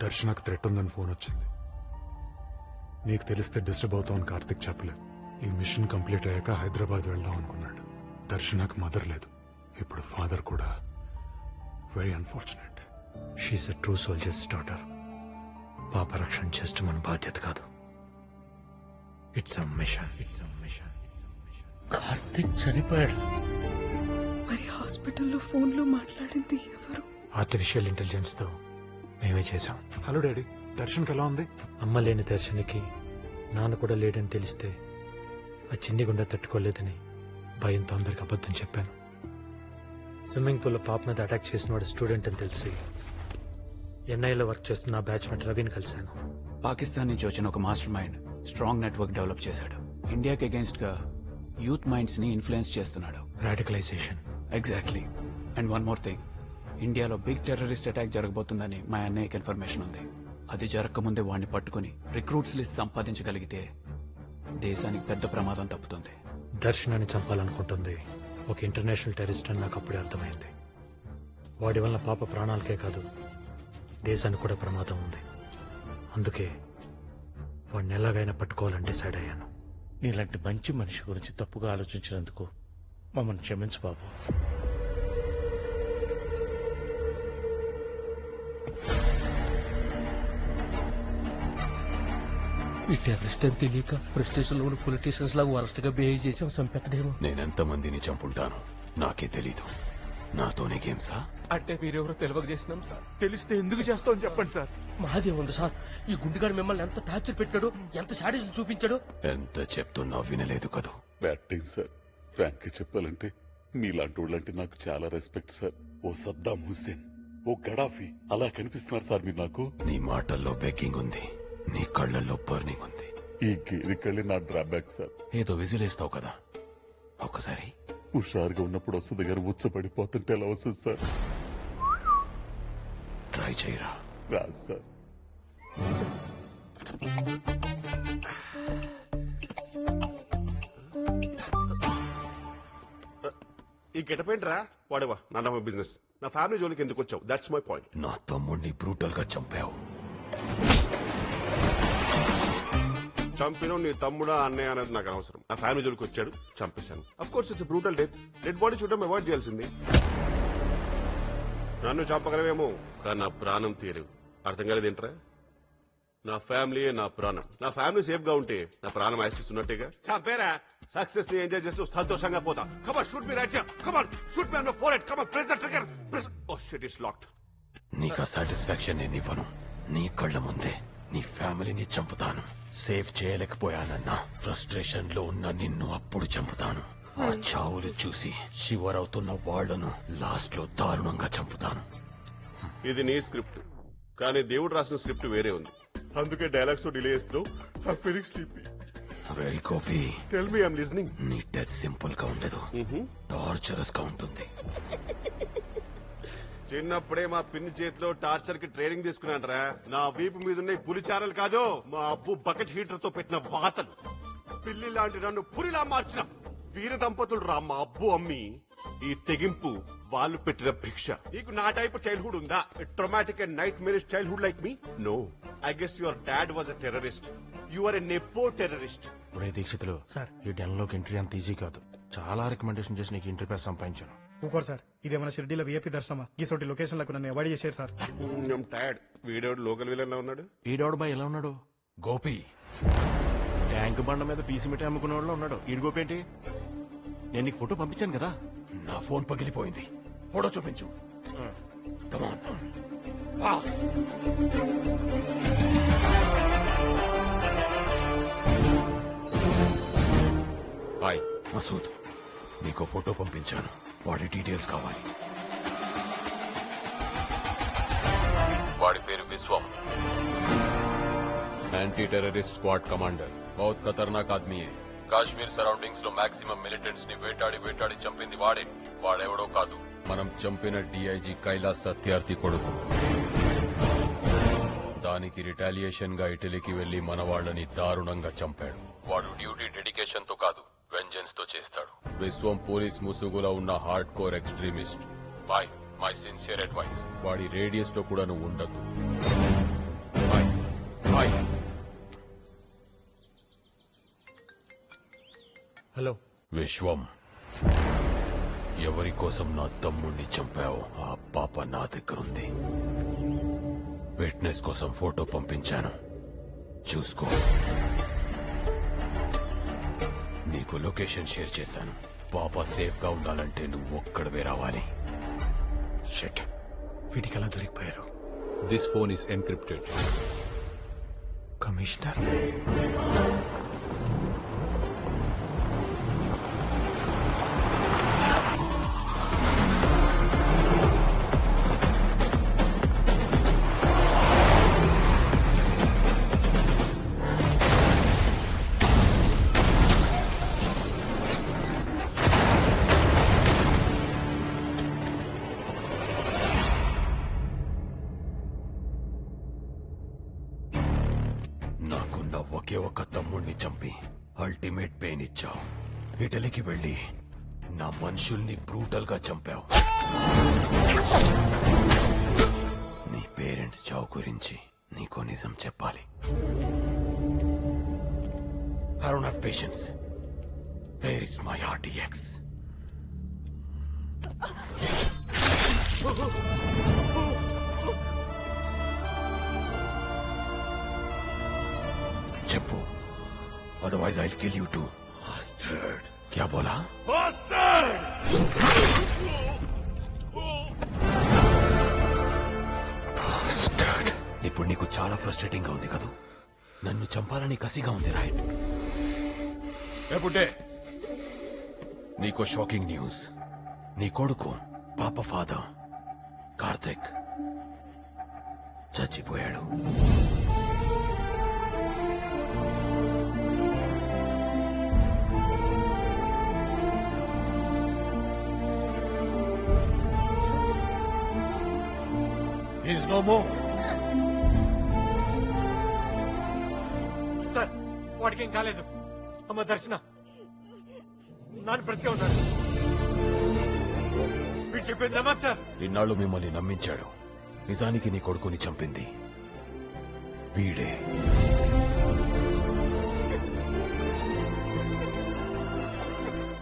దర్శనకు threat ఉందని phone వచ్చింది. నీకు తెలిస్తే డిస్టర్బ్ అవుతామని కార్తిక్ చెప్పలేదు. ఈ మిషన్ కంప్లీట్ అయ్యాక హైదరాబాద్ వెళ్దాం అనుకున్నాడు. దర్శనకు మదర్ లేదు, ఇప్పుడు ఫాదర్ కూడా. Very unfortunate. She's a true soldier's daughter. పాప రక్షణ జస్ట్ మన బాధ్యత కాదు, ఇట్స్ అ మిషన్. కార్తిక్ చనిపోయాడు. మరి హాస్పిటల్లో ఫోన్లో మాట్లాడింది ఎవరు? ఆర్టిఫిషియల్ ఇంటెలిజెన్స్ తో మేమే చేశాం. హలో డాడీ, దర్శన్కి ఎలా ఉంది? అమ్మ లేని దర్శనకి నాన్న కూడా లేడని తెలిస్తే ఆ చిన్ని గుండె తట్టుకోలేదని భయంతో అందరికి అబద్ధం చెప్పాను. స్విమ్మింగ్ పూల్లో పాప మీద అటాక్ చేసిన వాడు స్టూడెంట్ అని తెలిసి ఎన్ఐలో వర్క్ చేస్తున్న బ్యాచ్మేట్ రవిని కలిశాను. పాకిస్తాన్ నుంచి వచ్చిన ఒక master mind strong network develop చేశాడు. ఇండియాకి అగేన్స్ట్ గా యూత్ మైండ్స్ ని ఇన్ఫ్లుయెన్స్ చేస్తున్నాడు. Radicalisation. Exactly. And one more thing, ఇండియాలో బిగ్ టెర్రరిస్ట్ అటాక్ జరగబోతుందని మా అన్నయ్యకి ఇన్ఫర్మేషన్ ఉంది. అది జరగకముందే వాడిని పట్టుకుని రిక్రూట్స్ లిస్ట్ సంపాదించగలిగితే దేశానికి పెద్ద ప్రమాదం తప్పుతుంది. దర్శనాన్ని చంపాలనుకుంటుంది ఒక ఇంటర్నేషనల్ టెర్రరిస్ట్ అని నాకు అప్పుడే అర్థమైంది. వాడి వల్ల పాప ప్రాణాలకే కాదు దేశానికి కూడా ప్రమాదం ఉంది. అందుకే వాడిని ఎలాగైనా పట్టుకోవాలని డిసైడ్ అయ్యాను. నీలాంటి మంచి మనిషి గురించి తప్పుగా ఆలోచించినందుకు మమ్మల్ని క్షమించు బాబు. ఈ టెర్రరిస్ట్ అని తెలియక ప్రెస్టేషన్ లో పొలిటీషియన్స్ లాగా వరస్ట్ గా బిహేవ్ చేసాం. చంపెత్తడేమో. నేనెంత మందిని చంపుంటాను నాకే తెలీదు. నాతోనే గేమ్సా? అంటే మీరెవరో తెలియక చేసినాం సార్. తెలిస్తే ఎందుకు చేస్తామని చెప్పండి సార్. మాదే ఉంది సార్. ఈ గుండెగాడు మిమ్మల్ని ఎంత టార్చర్ పెట్టాడు, ఎంత శాడిజం చూపించాడు. ఎంత చెప్తున్నా వినలేదు కదూ. Batting sir. ఫ్రాంక్ గా చెప్పాలంటే మీలాంటి వాళ్ళంటే నాకు చాలా రెస్పెక్ట్ సార్. ఓ సద్దాం హుస్సేన్, ఓ గడాఫీ అలా కనిపిస్తున్నారు సార్ మీరు నాకు. నీ మాటల్లో బెగ్గింగ్ ఉంది, నీ కళ్ళల్లో బర్నింగ్ ఉంది. ఈ గేరికళ్ళే నా డ్రాబ్యాక్ సార్. ఏదో విజిలేస్తావు కదా, ఒక్కసారి హుషారుగా ఉన్నప్పుడు వస్తుంది కానీ ఉచ్చబడిపోతుంటే ఎలా వస్తుంది సార్? ట్రై చేయరా. రాదు సార్. ఈ గెటపేంట్రా వాడేవా నా బిజినెస్. నా ఫ్యామిలీ జోలికి ఎందుకు వచ్చావు? That's my point. నా తమ్ముడిని బ్రూటల్ గా చంపావు. చంపిన నీ తమ్ముడా అన్నయ్య అనేది నాకు అనవసరం. నా ఫ్యామిలీ జోలికి వచ్చాడు, చంపేశాను. Of course it's brutal death. Dead body చూడడం అవాయిడ్ చేయాల్సింది. నన్ను చంపగలవేమో కానీ నా ప్రాణం తీయలేవు. అర్థం కాలేదేంట్రా? నా ఫ్యామిలీయే నా ప్రాణం. నా ఫ్యామిలీ సేఫ్ గా ఉంటే నా ప్రాణం ఆశిస్తున్నట్టేగా. చంపేరా. సక్సెస్ ని ఎంజాయ్ చేస్తూ సంతోషంగా పోతా. Come on shoot me right here. Come on shoot me on my forehead. Come on press the trigger. Press. Oh shit, it's locked. నీకా సాటిస్ఫాక్షన్ నేనివ్వను. నీ కళ్ళ ముందే నీ ఫ్యామిలీని చంపుతాను. సేవ్ చేయలేకపోయానన్న ఫ్రస్ట్రేషన్ లో ఉన్న నిన్ను అప్పుడు చంపుతాను. ఆ చావులు చూసి శివరవుతున్న వాళ్లను లాస్ట్ లో దారుణంగా చంపుతాను. ఇది నీ స్క్రిప్ట్, కానీ దేవుడు రాసిన స్క్రిప్ట్ వేరే ఉంది. అందుకే డైలాగ్స్ తో డిలే చేస్తున్నావు. I feeling sleepy. రేయ్ Gopi, tell me I'm listening. నీ డెత్ సింపుల్ గా ఉండదు, టార్చరస్ గా ఉంటుంది. చిన్నప్పుడే మా పిన్ని చేతిలో టార్చర్ కి ట్రైనింగ్ తీసుకున్నానరా. నా వీపు మీద ఉన్న పులిచారలు కాదు, మా అబ్బు బకెట్ హీటర్ తో పెట్టిన వాతలు. పిల్లి లాంటి నన్ను పులిలా మార్చిన వీర దంపతులు రా మా అబ్బు అమ్మి. ఈ తెగింపు వాళ్ళు పెట్టిన భిక్ష. నీకు నా టైప్ చైల్డ్హుడ్ ఉందా? Traumatic and nightmarish childhood like me? No. I guess your dad was a terrorist. You are a nepo terrorist. ఒరే దీక్షితులు సార్, ఈ డెన్ లోకి ఎంట్రీ అంత ఈజీ కాదు. చాలా రికమెండేషన్ చేసి నీకు ఇంటర్ పేరు సంపాదించాను. ఊకోరు సార్, ఇదేమన్నా షిర్డీలో విఐపీ దర్శనమా? గీసోటి లొకేషన్లకు నన్ను అవాయిడ్ చేశారు sir. Tired. Video local villain ఉన్నాడు. ఈడోడు బాయ్ ఎలా ఉన్నాడు? గోపి ట్యాంక్ బండ మీద పీసీ మిఠాయి అమ్ముకునే వాళ్ళు ఉన్నాడు. ఈడు గోపి ఏంటి? నేను నీకు ఫోటో పంపించాను కదా. నా ఫోన్ పగిలిపోయింది, ఫోటో చూపించు. Come on. హాయ్ మసూద్, నీకు ఫోటో పంపించాను. వాడి డీటెయిల్స్ కావాలి. వాడి పేరు Vishwam, anti terrorist squad commander. బహుత్ ఖతర్నాక్ ఆద్మీ హై. కాశ్మీర్ సరౌండింగ్స్ లో మాక్సిమం మిలిటెంట్స్ ని వేటాడి చంపింది వాడే. వాడెవడో కాదు, మనం చంపిన డిఐజీ కైలాస్ సత్యార్థి కొడుకు. దానికి రిటాలియేషన్ గా ఇటలీకి వెళ్లి మన వాళ్ళని దారుణంగా చంపాడు. వాడు డ్యూటీ డెడికేషన్ తో కాదు, వెంజెన్స్ తో చేస్తాడు. విశ్వం పోలీస్ ముసుగులో ఉన్న hard core extremist. My sincere advice, వాడి రేడియస్ లో కూడా నువ్వు ఉండద్దు. Bye bye. హలో. విశ్వం, ఎవరి కోసం నా తమ్ముణ్ణి చంపావు ఆ పాప నా దగ్గరుంది. విట్నెస్ కోసం ఫోటో పంపించాను, చూసుకో. నీకు లొకేషన్ షేర్ చేశాను. పాప సేఫ్ గా ఉండాలంటే నువ్వు ఒక్కడవే రావాలి. షట్, వీటికి ఎలా దొరికిపోయారు? This phone is encrypted. Commissioner, నాకున్న ఒకే ఒక తమ్ముణ్ణి చంపి అల్టిమేట్ పెయిన్ ఇచ్చావు. ఇటలీకి వెళ్ళి నా మనుషుల్ని బ్రూటల్ గా చంపావు. నీ పేరెంట్స్ చావు గురించి నీకో నిజం చెప్పాలి. I don't have patience. Where is my RTX? చెప్పు, otherwise I'll kill you too. Bastard. क्या बोला? Bastard! Bastard. ఇప్పుడు నీకు చాలా ఫ్రస్ట్రేటింగ్ గా ఉంది కదూ? నన్ను చంపాలని కసిగా ఉంది, రైట్? ఎప్పుడే నీకో షాకింగ్ న్యూస్. నీ కొడుకు పాప ఫాదర్ కార్తిక్ చచ్చిపోయాడు. He's no more. సార్, వాడికేం కాలేదు. అమ్మ దర్శన నాన్న బ్రతికే ఉన్నాడు. వీడు చెప్పింది నమ్మదు సార్. ఇన్నాళ్ళు మిమ్మల్ని నమ్మించాడు. నిజానికి నీ కొడుకుని చంపింది వీడే.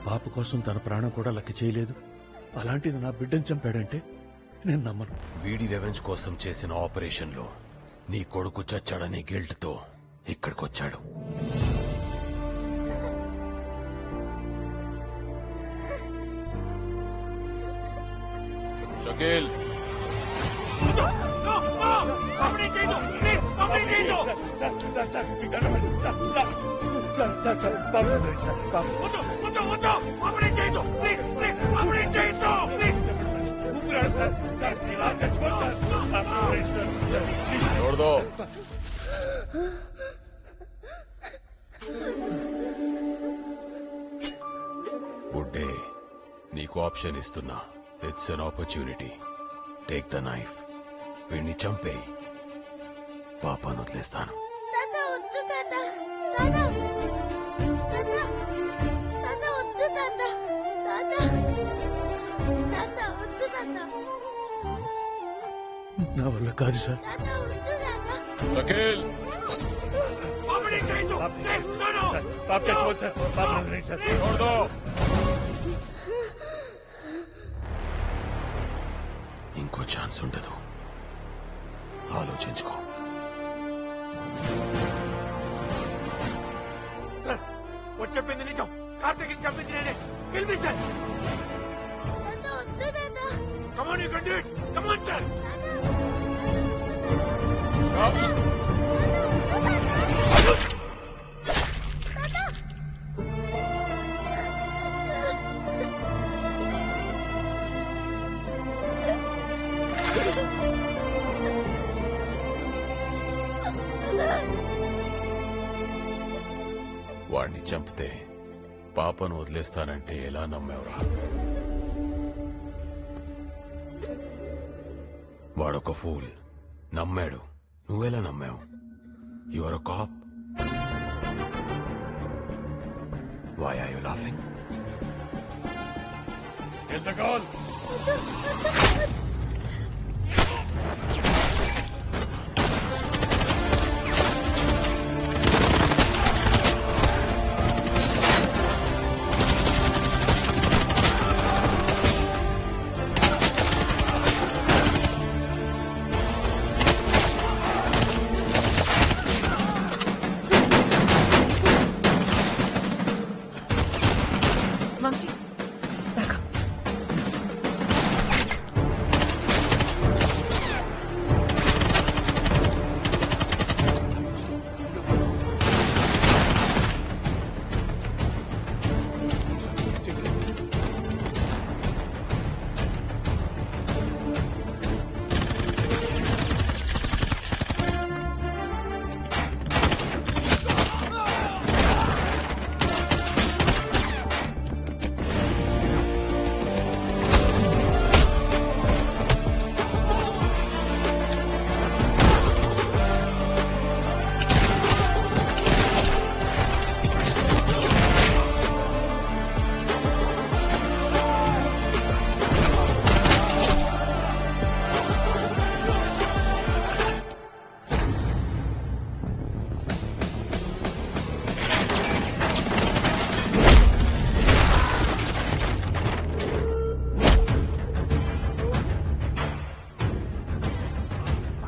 పాప కోసం తన ప్రాణం కూడా లెక్క చేయలేదు. అలాంటిది నా బిడ్డను చంపాడంటే నేను నమ్మను. వీడి రెవెంజ్ కోసం చేసిన ఆపరేషన్ లో నీ కొడుకు చచ్చాడనే గిల్ట్ తో ఇక్కడికొచ్చాడు. షకీల్, छोड़ दो. బుడ్డే, నీకు ఆప్షన్ ఇస్తున్నా. It's an opportunity. Take the knife. వీడిని చంపేయి. పాపాను వదిలేస్తాను. నా వల్ల కాదు సార్. షకీల్, छोड़ दो. ఇంకో ఛాన్స్ ఉండదు. ఆలోచించుకో. సార్, వాడు చెప్పింది నిజం. కార్తీక్ చెప్పింది నేనే. Kill me, sir. Come on, you can do it. Come on, sir. వాడిని చంపితే పాపను వదిలేస్తానంటే ఎలా నమ్మేవరా? వాడొక ఫూల్. నమ్మాడు. నువ్వెలా నమ్మావు? You are a cop. Why are you laughing? Get the gun.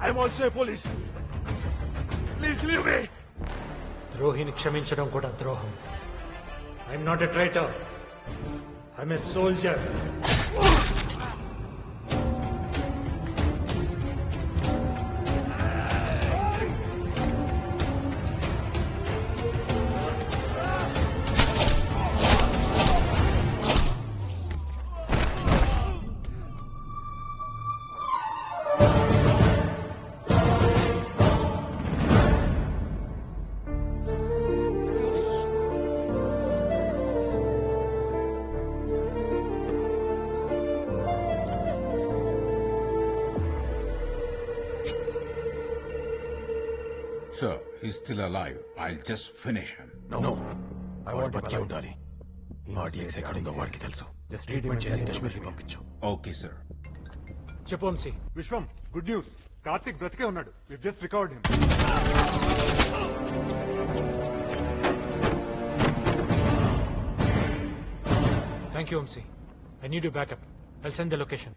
I'm also police. Please leave me. ద్రోహిని క్షమించడం కూడా ద్రోహం. I'm not a traitor, I'm a soldier. Sir, he's still alive. I'll just finish him. No వాడు బతికే ఉండాలి. ఆ dx ఎక్కడుందో వాడికి తెలుసు. ట్రీట్మెంట్ చేసి కాశ్మీర్కి పంపించు. Okay, sir. చెప్పు వంశీ. Vishwam, good news. కార్తిక్ బ్రతికే ఉన్నాడు. We just recovered him. Thank you Vamsi. I need you backup. I'll send the location.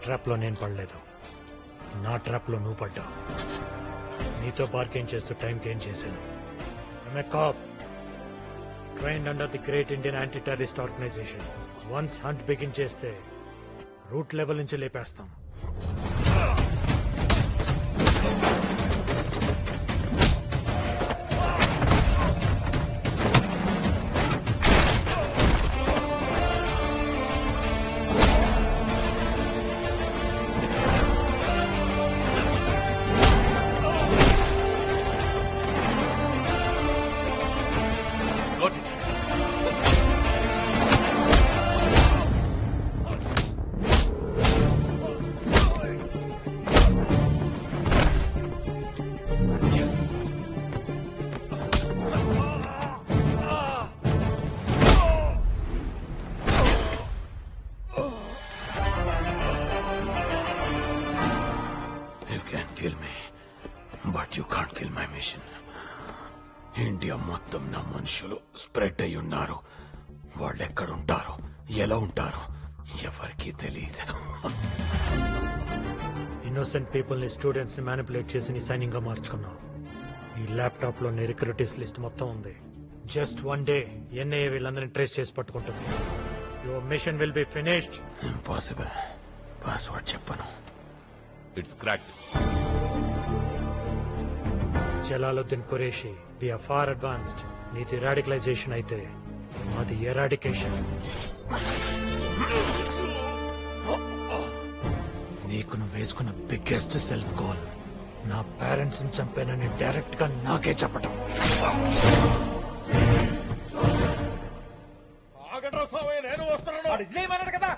Trap లో నేను పడలేదు, నా ట్రాప్ లో నువ్వు పడ్డావు. నీతో బార్గెన్ చేస్తూ టైం గెయిన్ చేశాను. I'm a cop trained under the great Indian anti terrorist organisation. Once hunt begin చేస్తే రూట్ లెవెల్ నుంచి లేపేస్తాం. But you can't kill my mission. India మొత్తం నా మనుషులు స్ప్రెడ్ అయి ఉన్నారు. వాళ్ళు ఎక్కడుంటారో ఎలా ఉంటారో ఎవరికీ తెలియదు. ఇన్నోసెంట్ పీపుల్ ని, స్టూడెంట్స్ ని మ్యానిపులేట్ చేసి నీ సైనింగ్ గా మార్చుకున్నావు. ఈ ల్యాప్టాప్ లో నీ రిక్రూటీస్ లిస్ట్ మొత్తం ఉంది. జస్ట్ వన్ డే ఎన్ఐఏ వీళ్ళందరినీ ట్రేస్ చేసి పట్టుకుంటుంది. Your mission will be finished. Impossible. Password చెప్పను. It's cracked. Jalaluddin Qureshi, we are far advanced. నీది రాడికలైజేషన్ అయితే మాది ఎరాడికేషన్. నీకు నువ్వు వేసుకున్న బిగ్గెస్ట్ సెల్ఫ్ గోల్ నా పేరెంట్స్ ని చంపానని డైరెక్ట్ గా నాకే చెప్పటం. నేను వస్తున్నాను కదా.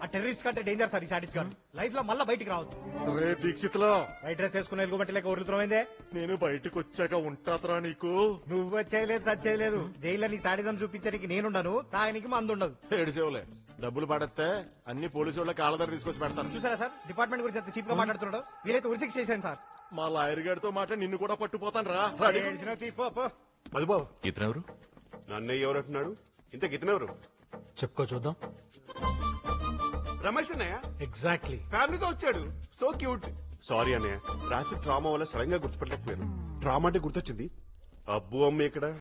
ఆ టెర్రరిస్ట్ కంటే డేంజర్ సార్ ఈ సాటిస్ గారు. లైఫ్ లో మళ్ళా బయటికి రావద్దు. రే దీక్షిత్లో, వైట్ డ్రెస్ వేసుకుని ఎలుగుబట్టి లేక ఊరుతున్నమైందే. నేను బయటకు వచ్చాక ఉంటాతరా నీకు. నువ్వు వచ్చేయలేదు, సచ్చేయలేదు. జైల్లో నీ సాడిజం చూపించడానికి నేనుండను, తాగనికి మందు ఉండదు. ఏడుసేవులే, డబ్బులు పడేస్తే అన్ని పోలీసు వాళ్ళ కాళ్ళ తీసుకొచ్చి పెడతాను. చూసారా సార్, డిపార్ట్మెంట్ గురించి ఎంత చీప్ గా మాట్లాడుతున్నాడు. వీలైతే ఉరిశిక్ష చేశాను సార్. మా లాయర్ గారితో మాట నిన్ను కూడా పట్టుపోతాను రా. మధుబాబు, ఇతనెవరు? నన్నయ్య ఎవరు అంటున్నాడు? ఇంతకు ఇతనెవరు? చెప్పుకో చూద్దాం. రమేష్ అన్నయ్య. ఎగ్జాక్ట్లీ. ఫ్యామిలీతో వచ్చాడు. So cute. సారీ అన్నయ్య, రాత్రి ట్రామా వల్ల సడన్ గా గుర్తుపట్టలేకపోయాను. ట్రామా అంటే గుర్తొచ్చింది. అబ్బు అమ్మ ఇక్కడ